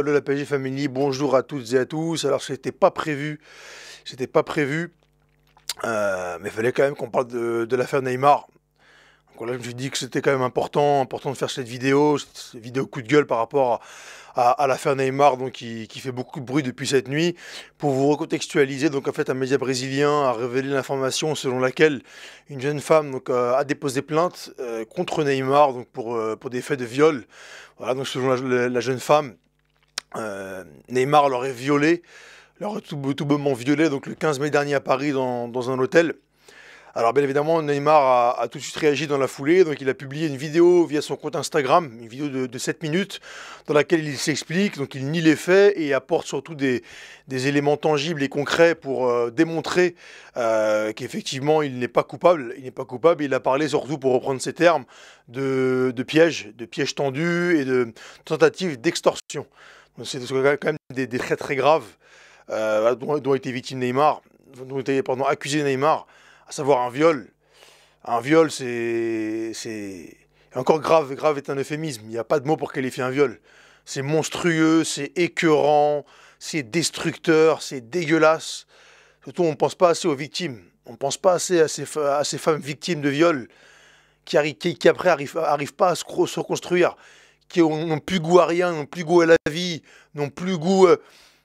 hello la PG Family, bonjour à toutes et à tous. Alors c'était pas prévu, mais il fallait quand même qu'on parle de l'affaire Neymar. Donc voilà, je me suis dit que c'était quand même important de faire cette vidéo coup de gueule par rapport à l'affaire Neymar, donc qui fait beaucoup de bruit depuis cette nuit. Pour vous recontextualiser, donc en fait un média brésilien a révélé l'information selon laquelle une jeune femme donc, a déposé plainte contre Neymar donc pour des faits de viol. Voilà, donc selon la jeune femme, Neymar l'aurait tout bonnement violé donc le 15 mai dernier à Paris dans un hôtel. Alors bien évidemment, Neymar a tout de suite réagi dans la foulée, donc il a publié une vidéo via son compte Instagram, une vidéo de 7 minutes, dans laquelle il s'explique, donc il nie les faits et apporte surtout des éléments tangibles et concrets pour démontrer qu'effectivement il n'est pas coupable. Il n'est pas coupable, il a parlé surtout, pour reprendre ses termes, de pièges tendus et de tentatives d'extorsion. Donc c'est quand même des traits très graves dont a été victime Neymar, dont a été accusé Neymar, à savoir un viol. Un viol, c'est encore grave. Grave est un euphémisme. Il n'y a pas de mot pour qualifier un viol. C'est monstrueux, c'est écœurant, c'est destructeur, c'est dégueulasse. Surtout, on ne pense pas assez aux victimes. On ne pense pas assez à ces femmes victimes de viol qui après arrivent pas à se reconstruire, qui n'ont plus goût à rien, n'ont plus goût à la vie, n'ont plus goût, que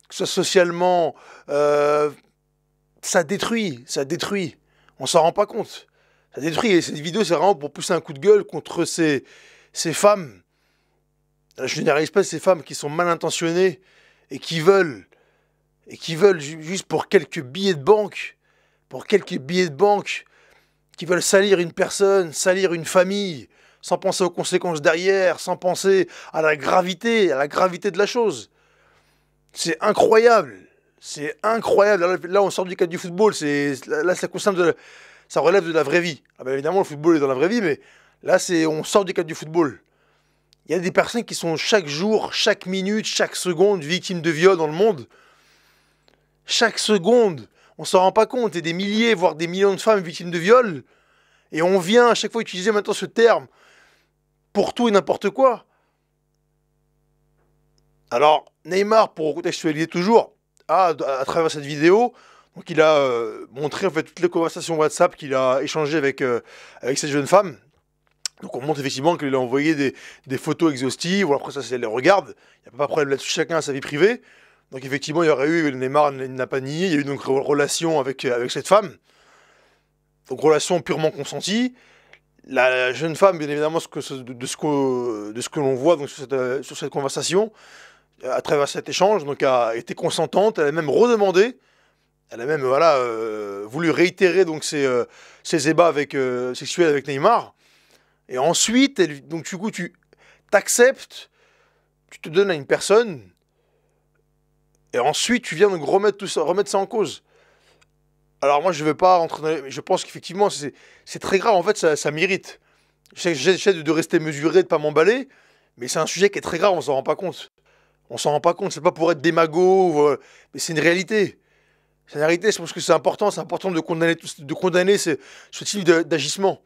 ce soit socialement. Ça détruit, ça détruit. On s'en rend pas compte. Ça détruit. Et cette vidéo, c'est vraiment pour pousser un coup de gueule contre ces femmes. Je généralise pas ces femmes qui sont mal intentionnées et qui veulent juste pour quelques billets de banque, qui veulent salir une personne, salir une famille, sans penser aux conséquences derrière, sans penser à la gravité de la chose. C'est incroyable. C'est incroyable. Là, on sort du cadre du football. Là, ça relève de la vraie vie. Ah ben, évidemment, le football est dans la vraie vie, mais là, on sort du cadre du football. Il y a des personnes qui sont chaque jour, chaque minute, chaque seconde victimes de viol dans le monde. Chaque seconde. On s'en rend pas compte. Il y a des milliers, voire des millions de femmes victimes de viol. Et on vient à chaque fois utiliser maintenant ce terme pour tout et n'importe quoi. Alors, Neymar, pour contextualiser toujours, à travers cette vidéo, donc il a montré en fait toutes les conversations WhatsApp qu'il a échangées avec cette jeune femme. Donc on montre effectivement qu'il a envoyé des photos exhaustives. Bon, après ça, elle les regarde. Il n'y a pas de problème là-dessus, chacun a sa vie privée. Donc effectivement, il y aurait eu, Neymar n'a pas nié, il y a eu donc relation avec cette femme. Donc relation purement consentie. La jeune femme, bien évidemment, de ce que l'on voit donc, sur cette conversation, à travers cet échange, donc a été consentante. Elle a même redemandé, elle a même voilà, voulu réitérer donc ses ébats sexuels avec Neymar. Et ensuite, donc du coup, tu t'acceptes, tu te donnes à une personne, et ensuite tu viens donc remettre ça en cause. Alors moi, je ne vais pas rentrer dans je pense qu'effectivement, c'est très grave. En fait, ça m'irrite. J'essaie de rester mesuré, de ne pas m'emballer, mais c'est un sujet qui est très grave, on s'en rend pas compte. On s'en rend pas compte, c'est pas pour être démago, mais c'est une réalité. C'est une réalité, je pense que c'est important de condamner ce type d'agissement.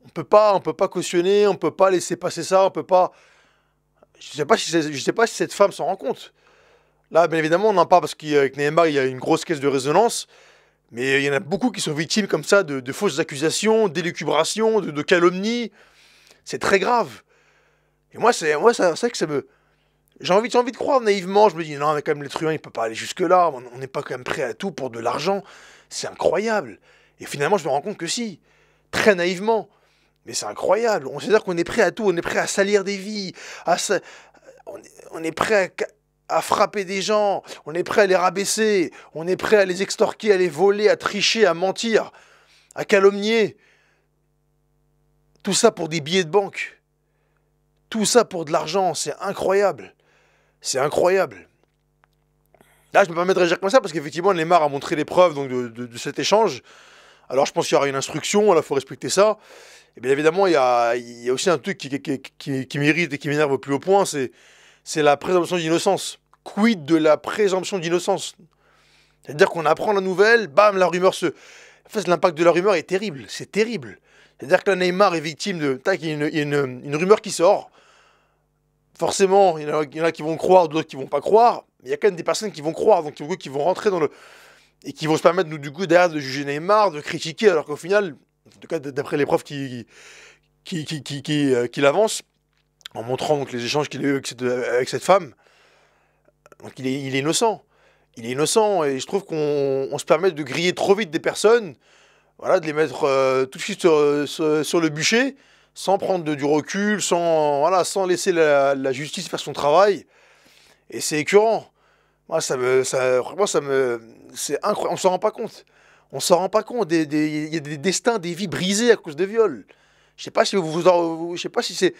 On peut pas cautionner, on peut pas laisser passer ça, on peut pas. Je sais pas si cette femme s'en rend compte. Là, bien évidemment, on en parle parce qu'avec Neymar, il y a une grosse caisse de résonance, mais il y en a beaucoup qui sont victimes comme ça de fausses accusations, d'élucubrations, de calomnies. C'est très grave. Et moi, c'est vrai que ça me. J'ai envie de croire naïvement, je me dis non mais quand même l'être humain il peut pas aller jusque là, on n'est pas quand même prêt à tout pour de l'argent, c'est incroyable. Et finalement je me rends compte que si, très naïvement, mais c'est incroyable, on sait dire qu'on est prêt à tout, on est prêt à salir des vies, on est prêt à frapper des gens, on est prêt à les rabaisser, on est prêt à les extorquer, à les voler, à tricher, à mentir, à calomnier. Tout ça pour des billets de banque, tout ça pour de l'argent, c'est incroyable. C'est incroyable. Là, je me permets de réagir comme ça parce qu'effectivement, Neymar a montré les preuves donc, de cet échange. Alors, je pense qu'il y aura une instruction, il faut respecter ça. Et bien évidemment, il y a aussi un truc qui m'irrite et qui m'énerve au plus haut point, c'est la présomption d'innocence. Quid de la présomption d'innocence? C'est-à-dire qu'on apprend la nouvelle, bam, la rumeur se. En fait, l'impact de la rumeur est terrible. C'est terrible. C'est-à-dire que là, Neymar est victime de. Tac, il y a une rumeur qui sort. Forcément, il y en a qui vont croire, d'autres qui vont pas croire. Mais il y a quand même des personnes qui vont croire, donc qui vont rentrer dans le... Et qui vont se permettre, nous, du coup, derrière, de juger Neymar, de critiquer, alors qu'au final, en tout cas, d'après les preuves qu'il avance, en montrant donc les échanges qu'il a eu avec cette femme, donc il est innocent. Il est innocent, et je trouve qu'on se permet de griller trop vite des personnes, voilà, de les mettre tout de suite sur le bûcher, sans prendre du recul, sans laisser la justice faire son travail. Et c'est écœurant. Moi, vraiment, c'est incroyable. On s'en rend pas compte. On s'en rend pas compte. Il y a des destins, des vies brisées à cause de viols. Je sais pas si je sais pas si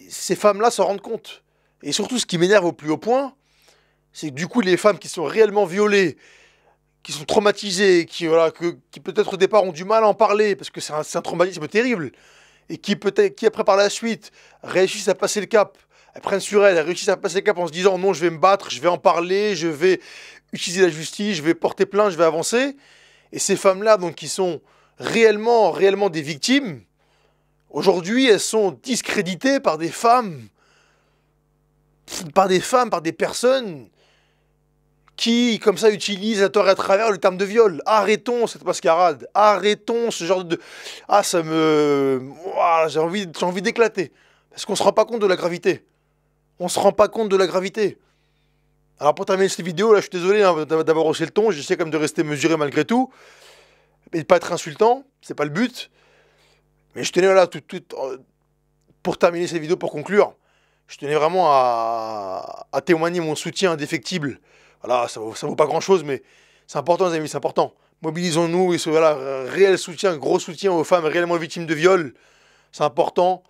ces femmes-là s'en rendent compte. Et surtout, ce qui m'énerve au plus haut point, c'est que du coup, les femmes qui sont réellement violées, qui sont traumatisées, qui peut-être au départ ont du mal à en parler, parce que c'est un traumatisme terrible, et qui après par la suite réussissent à passer le cap, elles prennent sur elles réussissent à passer le cap en se disant non, je vais me battre, je vais en parler, je vais utiliser la justice, je vais porter plainte, je vais avancer. Et ces femmes-là, donc qui sont réellement des victimes, aujourd'hui, elles sont discréditées par des personnes qui, comme ça, utilisent à tort et à travers le terme de viol. Arrêtons cette mascarade. Arrêtons ce genre de... Ah, ça me... Ouah, j'ai envie d'éclater. Parce qu'on se rend pas compte de la gravité. On se rend pas compte de la gravité. Alors pour terminer cette vidéo, là, je suis désolé hein, d'avoir haussé le ton. J'essaie comme de rester mesuré malgré tout. Et de pas être insultant. C'est pas le but. Mais je tenais, voilà, pour terminer cette vidéo, pour conclure, je tenais vraiment à témoigner mon soutien indéfectible. Voilà, ça vaut pas grand-chose, mais c'est important, les amis, c'est important. Mobilisons-nous, et voilà, réel soutien, gros soutien aux femmes réellement victimes de viol. C'est important.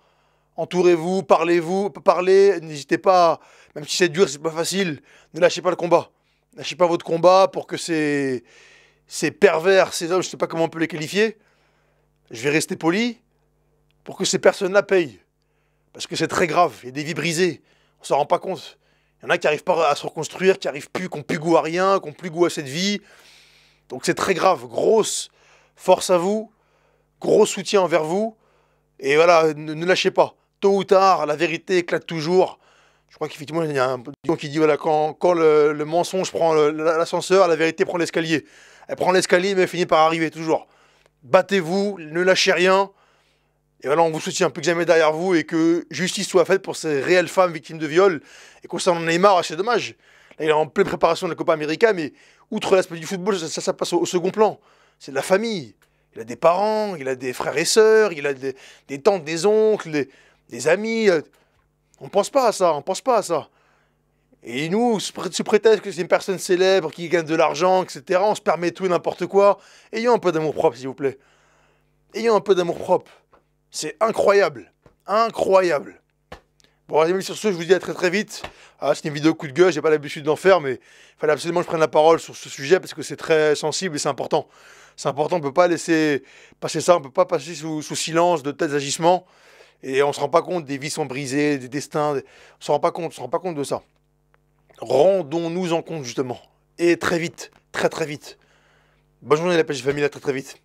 Entourez-vous, parlez, n'hésitez pas, même si c'est dur, c'est pas facile, ne lâchez pas le combat. Lâchez pas votre combat pour que ces pervers, ces hommes, je sais pas comment on peut les qualifier, je vais rester poli, pour que ces personnes-là payent. Parce que c'est très grave, il y a des vies brisées, on s'en rend pas compte. Il y en a qui n'arrivent pas à se reconstruire, qui n'ont plus goût à rien, qui n'ont plus goût à cette vie. Donc c'est très grave, grosse force à vous, gros soutien envers vous, et voilà, ne lâchez pas. Tôt ou tard, la vérité éclate toujours. Je crois qu'effectivement, il y a un dicton qui dit, voilà, quand le mensonge prend l'ascenseur, la vérité prend l'escalier. Elle prend l'escalier, mais elle finit par arriver, toujours. Battez-vous, ne lâchez rien. Et voilà, on vous soutient plus que jamais derrière vous et que justice soit faite pour ces réelles femmes victimes de viol. Et concernant Neymar, c'est dommage. Là, il est en pleine préparation de la Copa América, mais outre l'aspect du football, ça passe au second plan. C'est de la famille. Il a des parents, il a des frères et sœurs, il a des tantes, des oncles, des amis. On pense pas à ça, on pense pas à ça. Et nous, sous prétexte que c'est une personne célèbre qui gagne de l'argent, etc., on se permet tout et n'importe quoi. Ayons un peu d'amour propre, s'il vous plaît. Ayons un peu d'amour propre. C'est incroyable. Incroyable. Bon, les amis, sur ce, je vous dis à très vite. Ah, c'est une vidéo coup de gueule, j'ai pas l'habitude d'en faire, mais il fallait absolument que je prenne la parole sur ce sujet parce que c'est très sensible et c'est important. C'est important, on ne peut pas laisser passer ça, on ne peut pas passer sous silence de tels agissements. Et on ne se rend pas compte, des vies sont brisées, des destins. On ne se rend pas compte, on se rend pas compte de ça. Rendons-nous en compte, justement. Et très vite, très vite. Bonne journée, la pêche famille, à très vite.